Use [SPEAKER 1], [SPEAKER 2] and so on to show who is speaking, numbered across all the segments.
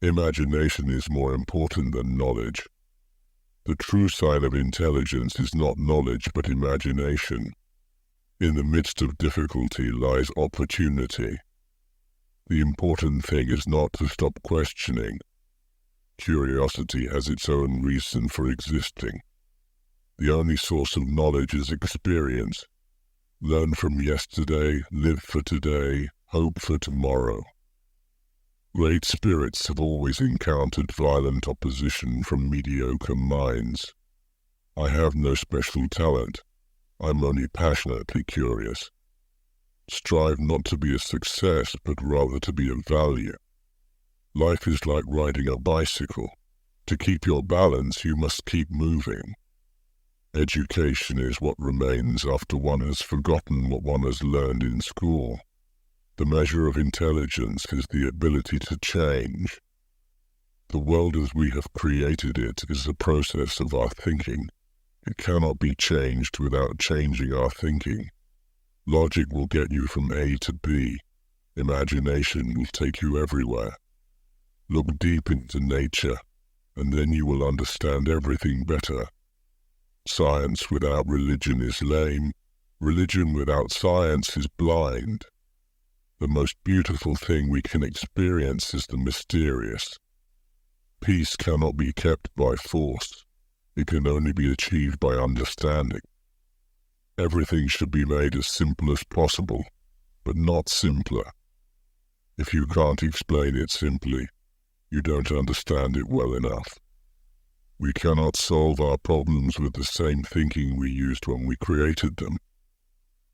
[SPEAKER 1] Imagination is more important than knowledge. The true sign of intelligence is not knowledge but imagination. In the midst of difficulty lies opportunity. The important thing is not to stop questioning. Curiosity has its own reason for existing. The only source of knowledge is experience. Learn from yesterday, live for today, hope for tomorrow. Great spirits have always encountered violent opposition from mediocre minds. I have no special talent. I'm only passionately curious. Strive not to be a success, but rather to be of value. Life is like riding a bicycle. To keep your balance, you must keep moving. Education is what remains after one has forgotten what one has learned in school. The measure of intelligence is the ability to change. The world as we have created it is a process of our thinking. It cannot be changed without changing our thinking. Logic will get you from A to B. Imagination will take you everywhere. Look deep into nature, and then you will understand everything better. Science without religion is lame. Religion without science is blind. The most beautiful thing we can experience is the mysterious. Peace cannot be kept by force. It can only be achieved by understanding. Everything should be made as simple as possible, but not simpler. If you can't explain it simply, you don't understand it well enough. We cannot solve our problems with the same thinking we used when we created them.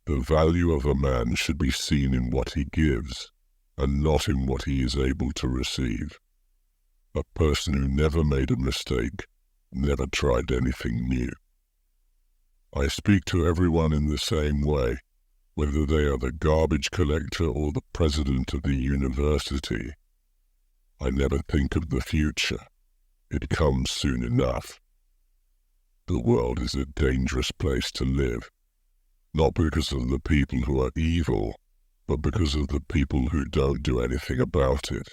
[SPEAKER 1] The value of a man should be seen in what he gives, and not in what he is able to receive. A person who never made a mistake never tried anything new. I speak to everyone in the same way, whether they are the garbage collector or the president of the university. I never think of the future. It comes soon enough. The world is a dangerous place to live, not because of the people who are evil, but because of the people who don't do anything about it.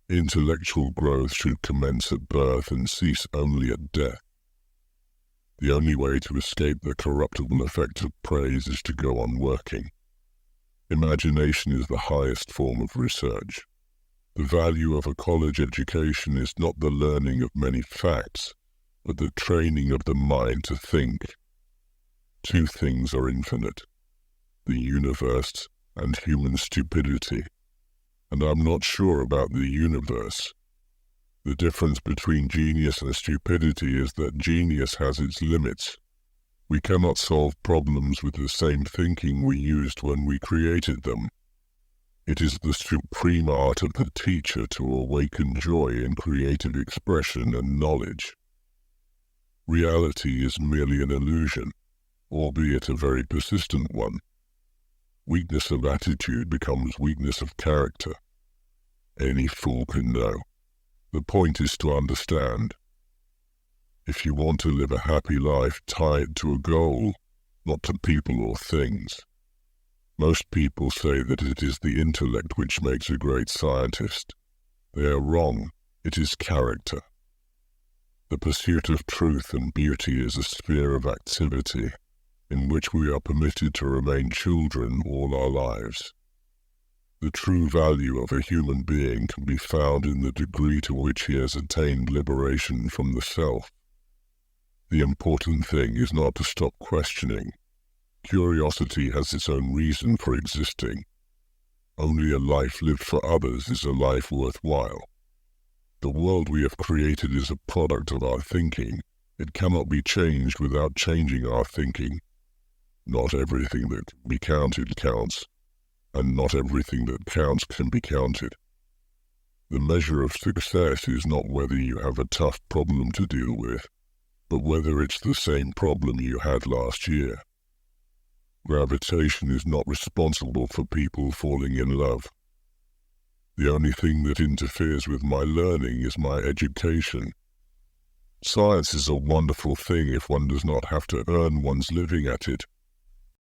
[SPEAKER 1] Intellectual growth should commence at birth and cease only at death. The only way to escape the corruptible effect of praise is to go on working. Imagination is the highest form of research. The value of a college education is not the learning of many facts, but the training of the mind to think. Two things are infinite: the universe and human stupidity. And I'm not sure about the universe. The difference between genius and stupidity is that genius has its limits. We cannot solve problems with the same thinking we used when we created them. It is the supreme art of the teacher to awaken joy in creative expression and knowledge. Reality is merely an illusion, albeit a very persistent one. Weakness of attitude becomes weakness of character. Any fool can know. The point is to understand. If you want to live a happy life, tie it to a goal, not to people or things. Most people say that it is the intellect which makes a great scientist. They are wrong. It is character. The pursuit of truth and beauty is a sphere of activity in which we are permitted to remain children all our lives. The true value of a human being can be found in the degree to which he has attained liberation from the self. The important thing is not to stop questioning. Curiosity has its own reason for existing. Only a life lived for others is a life worthwhile. The world we have created is a product of our thinking. It cannot be changed without changing our thinking. Not everything that can be counted counts, and not everything that counts can be counted. The measure of success is not whether you have a tough problem to deal with, but whether it's the same problem you had last year. Gravitation is not responsible for people falling in love. The only thing that interferes with my learning is my education. Science is a wonderful thing if one does not have to earn one's living at it.